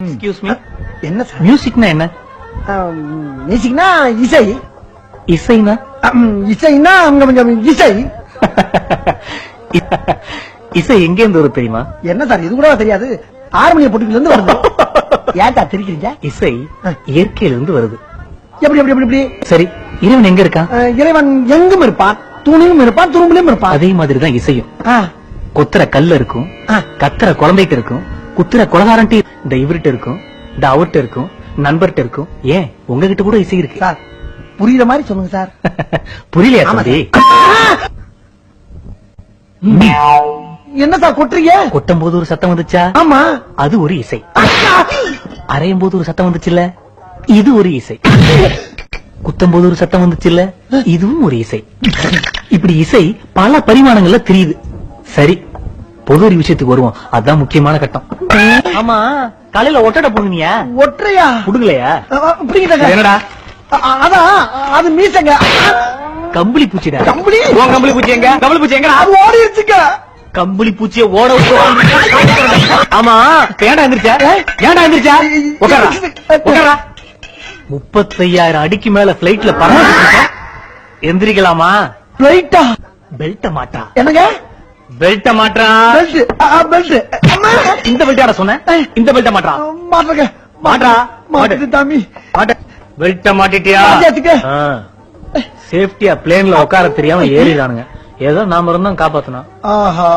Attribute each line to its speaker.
Speaker 1: Excuse me,
Speaker 2: என்ன sir?
Speaker 1: மியூசிக்னா என்ன?
Speaker 2: மியூசிக்னா இசை.
Speaker 1: இசைனா?
Speaker 2: இசைன்னா கொஞ்சம் இசை.
Speaker 1: இசை எங்க இருந்து வருது தெரியுமா?
Speaker 2: என்ன சார் இது கூட தெரியாது? ஆறுமணிய பொட்டுக்குல இருந்து வருது. ஏன் சார் தெரிக்கிறீங்க?
Speaker 1: இசை இயற்கையில இருந்து வருது.
Speaker 2: எப்படி எப்படி எப்படி எப்படி?
Speaker 1: சரி, இறைவன் எங்க இருக்கான்?
Speaker 2: இறைவன் எங்கும் இருப்பான், துணியும் இருப்பான், துரும்பிலும் இருப்பான்.
Speaker 1: அதே மாதிரிதான் இசையும். கொத்துற கல்ல இருக்கும்,
Speaker 2: ஆ.
Speaker 1: கத்துற குழந்தைட்டு இருக்கும், குத்துற கொலகாரன்ட்டு இந்த இவர்கிட்ட இருக்கும், இந்த அவர்கிட்ட இருக்கும், நண்பர்கிட்ட இருக்கும். ஏன் உங்ககிட்ட கூட இசை இருக்கு.
Speaker 2: சார் புரியுற மாதிரி சொல்லுங்க சார்.
Speaker 1: புரியலையா
Speaker 2: ஆமா
Speaker 1: தம்பி?
Speaker 2: என்ன சார் கொட்டுறீங்க?
Speaker 1: கொட்டும் போது ஒரு சத்தம் வந்துச்சா?
Speaker 2: ஆமா.
Speaker 1: அது ஒரு இசை. அரையும் போது ஒரு சத்தம் வந்துச்சுல்ல, இது ஒரு இசை. குத்தும் போது ஒரு சத்தம் வந்துச்சுல்ல, இதுவும் ஒரு இசை. இப்படி இசை பல பரிமாணங்கள்ல தெரியுது. சரி, பொது ஒரு விஷயத்துக்கு வருவோம். அதான் முக்கியமான கட்டம். ஆமா, காலையில ஒட்டடை புடுங்கினியா?
Speaker 2: ஒற்றையா
Speaker 1: புடுங்கலையா?
Speaker 2: புரியுதாங்க?
Speaker 1: என்னடா?
Speaker 2: அதான் அது மீசங்க.
Speaker 1: கம்பளி பூச்சிடா.
Speaker 2: கம்பளி?
Speaker 1: உன் கம்பளி பூச்சி எங்க? கம்பளி பூச்சி எங்க?
Speaker 2: அது ஓடிடுச்சுங்க.
Speaker 1: கம்பளி பூச்சிய ஓட விட்டு. ஆமா, ஏன்டா எந்திரிச்சா? ஏன்டா எந்திரிச்சா? உட்காரா, உட்காரா. 35,000 அடிக்கு மேல பிளைட்ல பறந்து எந்திரிக்கலாமா?
Speaker 2: பிளைட்டா?
Speaker 1: பெல்ட்ட மாட்டா.
Speaker 2: என்னங்க?
Speaker 1: பெல்ட்ட மாட்டா.
Speaker 2: பெல்ட்.
Speaker 1: இந்த பெல்ட்டாட சொன்ன? இந்த பெல்ட்ட மாட்டா.
Speaker 2: மாட்டுங்க.
Speaker 1: மாட்டா.
Speaker 2: மாட்டு தாமி.
Speaker 1: மாட்ட. பெல்ட்ட மாட்டிட்டியா?
Speaker 2: மாட்டியாச்சுங்க.
Speaker 1: சேஃப்டியா பிளேன்ல உட்கார தெரியாம ஏறிடானுங்க. ஏதோ நாம இருந்தோம் காப்பாத்தணும்.
Speaker 2: ஆஹா.